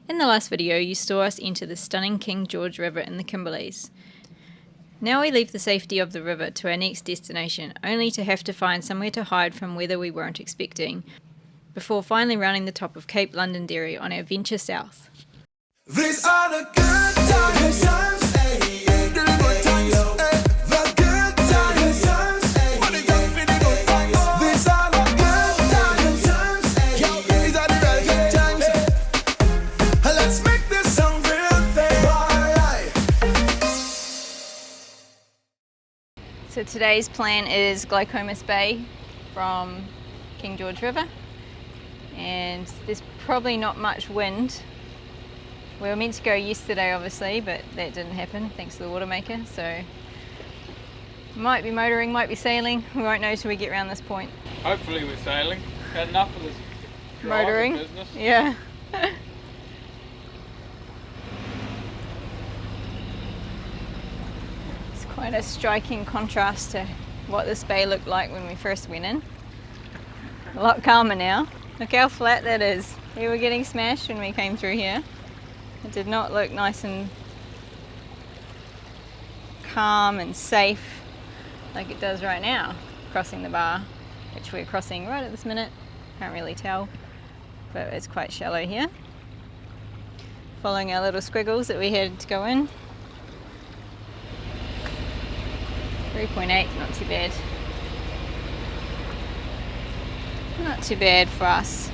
In the last video, you saw us enter the stunning King George River in the Kimberleys. Now we leave the safety of the river to our next destination, only to have to find somewhere to hide from weather we weren't expecting, before finally rounding the top of Cape Londonderry on our venture south. These are the good times, the good times, the good times, what the young feeling good times. These are the good times, these are the real good times. Let's make this song real thing. So today's plan is Glycosmis Bay from King George River, and there's probably not much wind. We were meant to go yesterday obviously, but that didn't happen thanks to the water maker, so might be motoring, might be sailing, we won't know till we get around this point. Hopefully we're sailing. Had enough of this Motoring business. Yeah. It's quite a striking contrast to what this bay looked like when we first went in. A lot calmer now. Look how flat that is. We were getting smashed when we came through here. It did not look nice and calm and safe like it does right now, crossing the bar, which we're crossing right at this minute. Can't really tell, but it's quite shallow here. Following our little squiggles that we had to go in. 3.8, not too bad. Not too bad for us.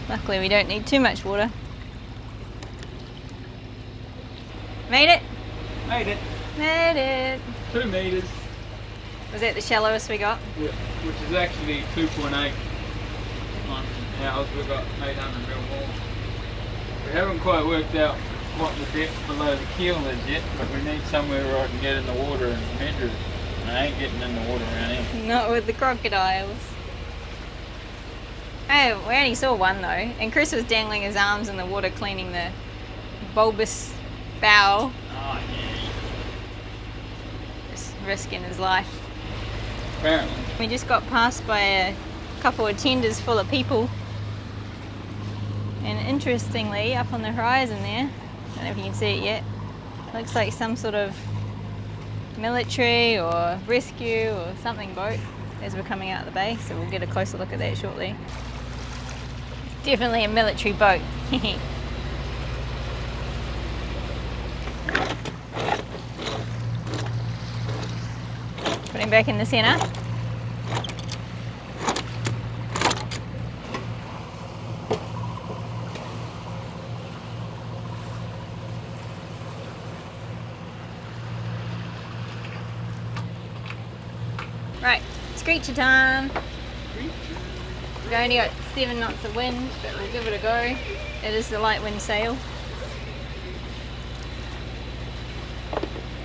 Luckily we don't need too much water. Made it? Made it. Made it. 2 meters. Was that the shallowest we got? Yeah, which is actually 2.8 on ours. We've got 800 mil more. We haven't quite worked out what the depth below the keel is yet, but we need somewhere where I can get in the water and measure it. And I ain't getting in the water around here. Not with the crocodiles. Oh, we only saw one though, and Chris was dangling his arms in the water cleaning the bulbous bow. Oh yeah. Just risking his life. Apparently. We just got passed by a couple of tenders full of people. And interestingly, up on the horizon there, I don't know if you can see it yet, looks like some sort of military or rescue or something boat as we're coming out of the bay, so we'll get a closer look at that shortly. It's definitely a military boat. Put him back in the centre. Right, screecher time. We've only got 7 knots of wind, but we'll give it a go. It is the light wind sail.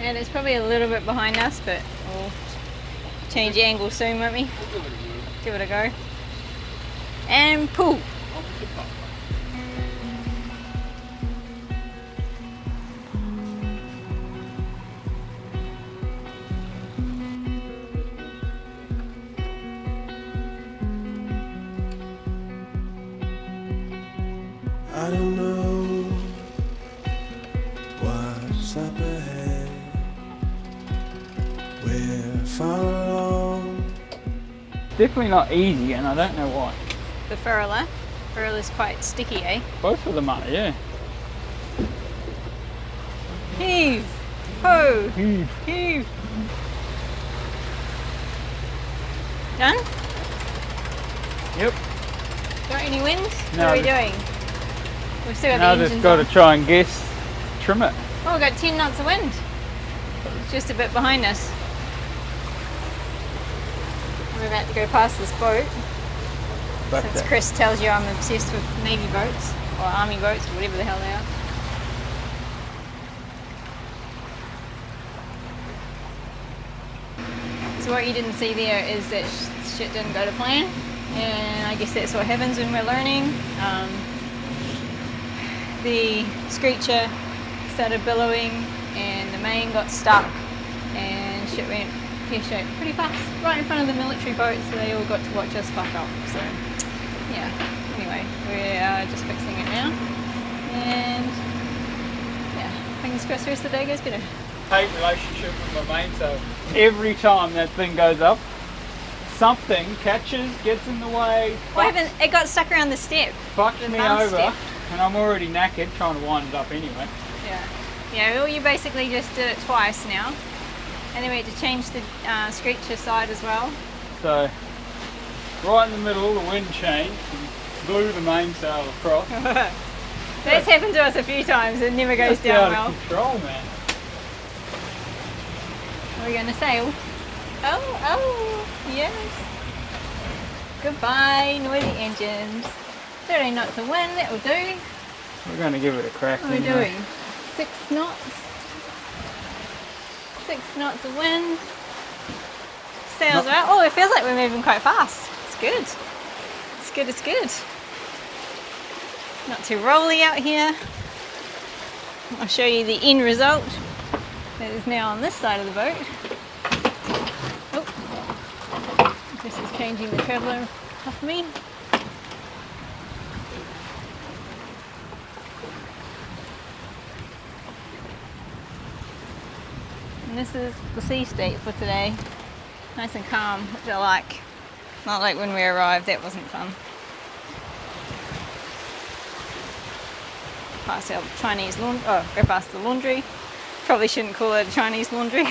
And it's probably a little bit behind us, but we'll change the angle soon, won't we? Give it a go. And pull. I don't know what's up ahead. We're far along. Definitely not easy, and I don't know why. The furler. Furler's quite sticky, eh? Both of them are, yeah. Heave! Ho! Huge. Heave! Done? Yep. Got any wind? No, What are we doing? We've still got Now the just engines got on. to try and trim it. Oh, we've got 10 knots of wind. It's just a bit behind us. We're about to go past this boat. Back Since there. Chris tells you I'm obsessed with Navy boats, or Army boats, or whatever the hell they are. So what you didn't see there is that shit didn't go to plan, and I guess that's what happens when we're learning. The screecher started billowing and the main got stuck and shit went pear-shaped pretty fast right in front of the military boat, so they all got to watch us fuck up. So yeah, anyway, we're just fixing it now. And Crisscross the rest of the day goes better. Hate relationship with my mainsail. Every time that thing goes up, something catches, gets in the way. What happened? It got stuck around the step. Fucks The me bum over, step. and I'm already knackered trying to wind it up anyway. Yeah. Yeah, well, you basically just did it twice now. And then we had to change the screecher side as well. So, right in the middle, the wind changed and blew the mainsail across. That's happened to us a few times. It never goes Just down out well. of control, man. Are we going to sail? Oh, yes. Goodbye, noisy engines. 30 knots of wind, that will do. We're going to give it a crack. What are we anyway. doing? 6 knots. 6 knots of wind. Sails out. Oh, it feels like we're moving quite fast. It's good. It's good, it's good. Not too rolly out here. I'll show you the end result that is now on this side of the boat. Oh, this is changing the traveller off me. And this is the sea state for today. Nice and calm, which I like. Not like when we arrived, that wasn't fun. Past our Chinese laundry, go past the laundry. Probably shouldn't call it a Chinese laundry.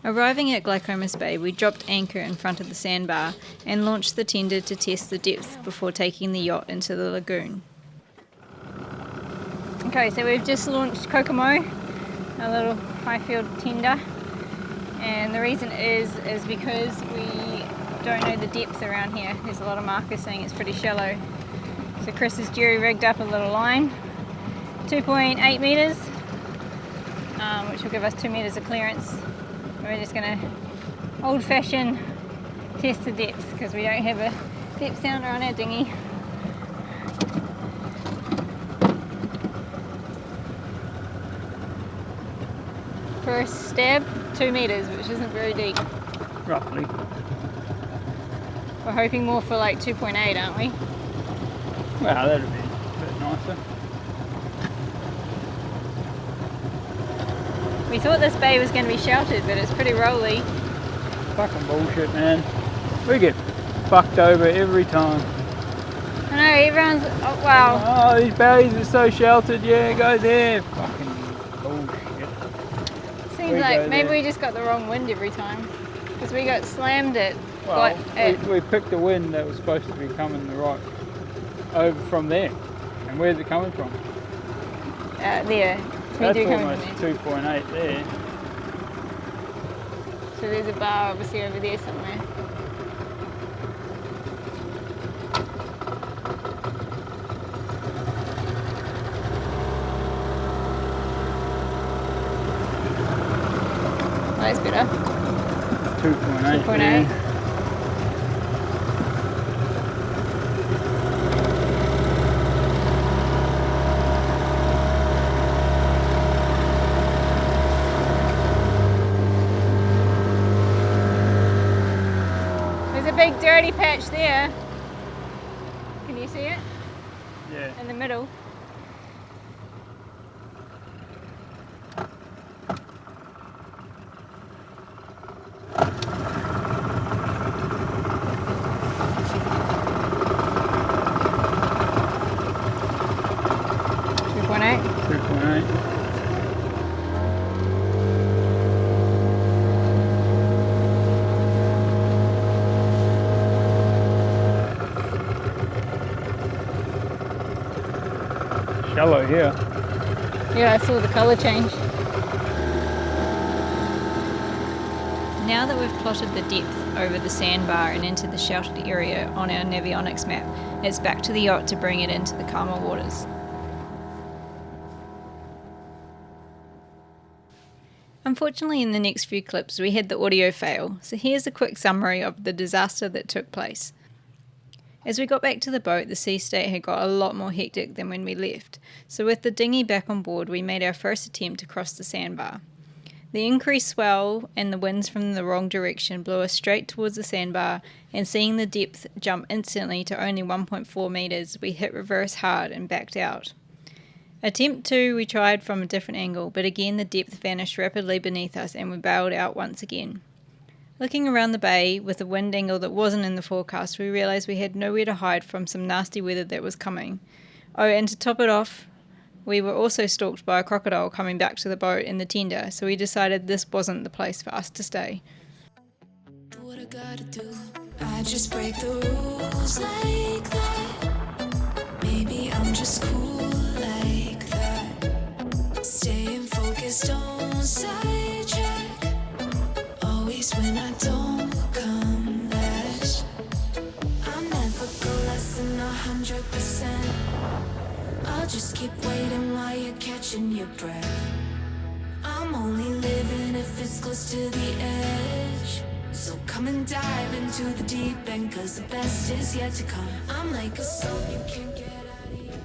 Arriving at Glycosmis Bay, we dropped anchor in front of the sandbar and launched the tender to test the depth before taking the yacht into the lagoon. Okay, so we've just launched Kokomo, a little high-field tender, and the reason is because we don't know the depth around here. There's a lot of markers saying it's pretty shallow. So Chris has jury-rigged up a little line, 2.8 metres, which will give us 2 metres of clearance. We're just going to old-fashioned test the depth because we don't have a depth sounder on our dinghy. First stab, 2 metres, which isn't very deep. Roughly. We're hoping more for like 2.8, aren't we? Well, that'd be a bit nicer. We thought this bay was going to be sheltered, but it's pretty rolly. Fucking bullshit, man. We get fucked over every time. I know, everyone's, oh wow. Oh, these bays are so sheltered, yeah, go there. Fucking bullshit. Seems We like go maybe there. we just got the wrong wind every time. Because we got slammed at, Well, at we picked a wind that was supposed to be coming the right over from there. And where's it coming from? there. That's coming from almost there. 2.8 there. So there's a bar obviously over there somewhere. Oh, that's better. 2.8. 2.8. there. There's a big dirty patch there. Can you see it? Yeah. In the middle. .8. 2.8. Shallow here. Yeah, I saw the colour change. Now that we've plotted the depth over the sandbar and into the sheltered area on our Navionics map, it's back to the yacht to bring it into the calmer waters. Unfortunately, in the next few clips we had the audio fail, so here's a quick summary of the disaster that took place. As we got back to the boat, the sea state had got a lot more hectic than when we left, so with the dinghy back on board we made our first attempt to cross the sandbar. The increased swell and the winds from the wrong direction blew us straight towards the sandbar, and seeing the depth jump instantly to only 1.4 metres, we hit reverse hard and backed out. Attempt 2 we tried from a different angle, but again the depth vanished rapidly beneath us and we bailed out once again. Looking around the bay with a wind angle that wasn't in the forecast, we realised we had nowhere to hide from some nasty weather that was coming. Oh, and to top it off, we were also stalked by a crocodile coming back to the boat in the tender, so we decided this wasn't the place for us to stay. What I gotta do, I just break the rules like that. Maybe I'm just cool like that. Staying focused, don't sidetrack. Always when I don't come last. I'll never go less than 100%. I'll just keep waiting while you're catching your breath. I'm only living if it's close to the edge. So come and dive into the deep end, 'cause the best is yet to come. I'm like a soul you can't get out of your head.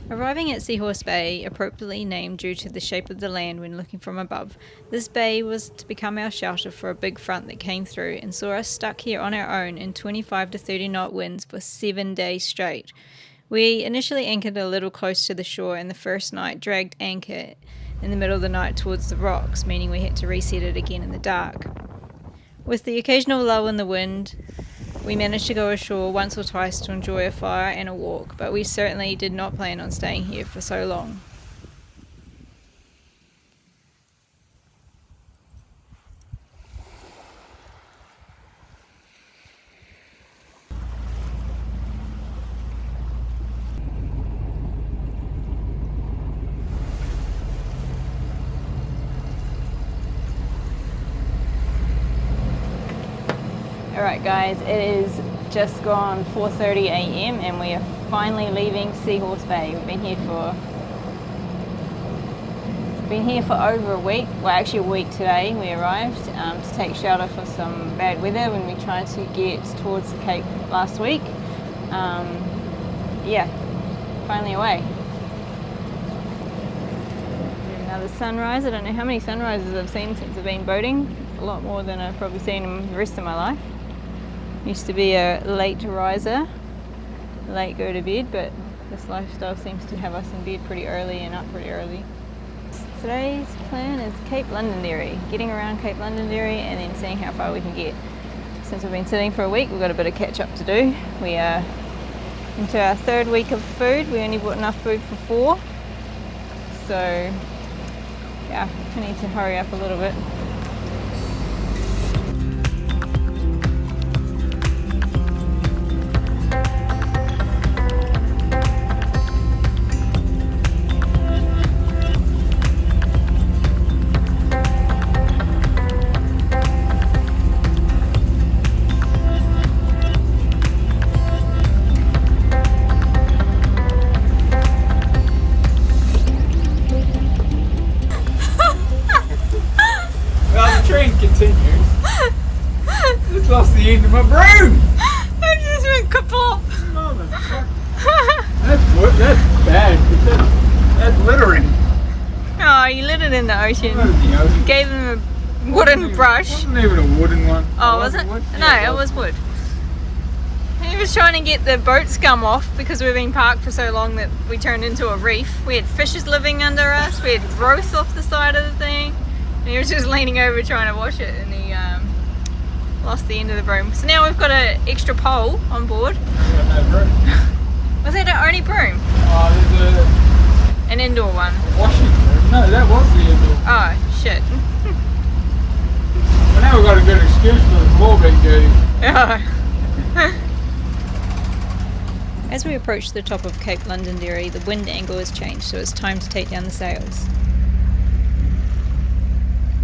Arriving at Seahorse Bay, appropriately named due to the shape of the land when looking from above, this bay was to become our shelter for a big front that came through and saw us stuck here on our own in 25 to 30 knot winds for 7 days straight. We initially anchored a little close to the shore, and the first night dragged anchor in the middle of the night towards the rocks, meaning we had to reset it again in the dark. With the occasional lull in the wind, we managed to go ashore once or twice to enjoy a fire and a walk, but we certainly did not plan on staying here for so long. Alright guys, it is just gone 4:30 AM and we are finally leaving Seahorse Bay. We've been here for over a week, well actually a week today. We arrived to take shelter for some bad weather when we tried to get towards the Cape last week. Yeah, finally away. Another sunrise. I don't know how many sunrises I've seen since I've been boating. A lot more than I've probably seen in the rest of my life. Used to be a late riser, late go to bed, but this lifestyle seems to have us in bed pretty early and up pretty early. Today's plan is Cape Londonderry, getting around Cape Londonderry and then seeing how far we can get. Since we've been sitting for a week, we've got a bit of catch up to do. We are into our 3rd week of food. We only bought enough food for 4, so yeah, we need to hurry up a little bit. Just lost the end of my broom! It just went kaplop! That's bad, because that's littering. Oh, you lit it in the ocean. Not in the ocean. Gave him a wooden brush. Wasn't even a wooden one. Oh, was it? Wood? No, Yeah, it was wood. He was trying to get the boat scum off because we've been parked for so long that we turned into a reef. We had fishes living under us, we had growth off the side of the thing, and he was just leaning over trying to wash it, and he lost the end of the broom. So now we've got an extra pole on board. No broom. Was that our only broom? Oh, there's An indoor one. a washing broom. No, that was the indoor. Oh, shit. But now we've got a good excuse for the floor being dirty. As we approach the top of Cape Londonderry, the wind angle has changed, so it's time to take down the sails.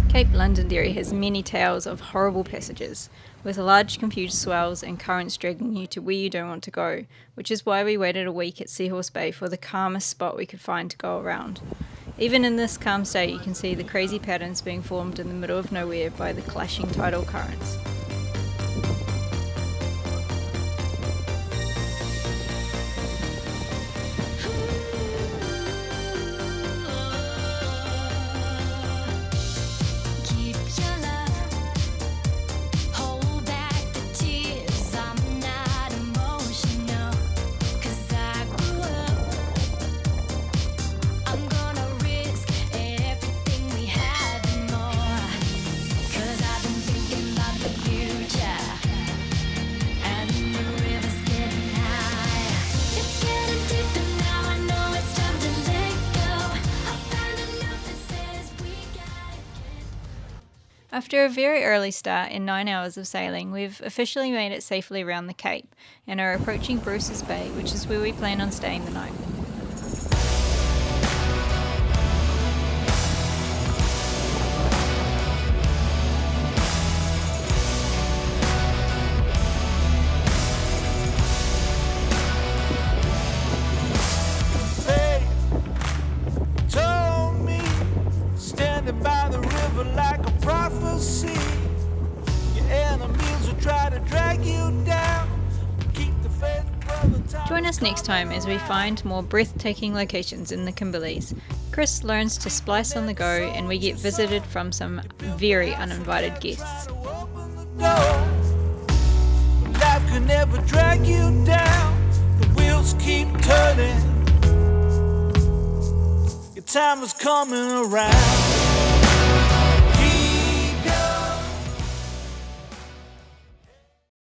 Cape Londonderry has many tales of horrible passages, with large confused swells and currents dragging you to where you don't want to go, which is why we waited a week at Seahorse Bay for the calmest spot we could find to go around. Even in this calm state, you can see the crazy patterns being formed in the middle of nowhere by the clashing tidal currents. Keep your love, hold back the tears. I'm not emotional, 'cause I grew up. I'm gonna risk everything we have and more, 'cause I've been thinking about the future, and the river's getting high. It's getting deeper now, I know it's time to let go. I found a note that says we gotta get. After a very early start in 9 hours of sailing, we've officially made it safely around the Cape and are approaching Seahorse Bay, which is where we plan on staying the night. Fate told me, standing by the river like a prophecy. Your enemies will try to drag you down. Keep the faith, brother. Join us next time as we find more breathtaking locations in the Kimberleys. Chris learns to splice on the go and we get visited from some very uninvited guests. Open the door. But life could never drag you down. The wheels keep turning. Your time is coming around.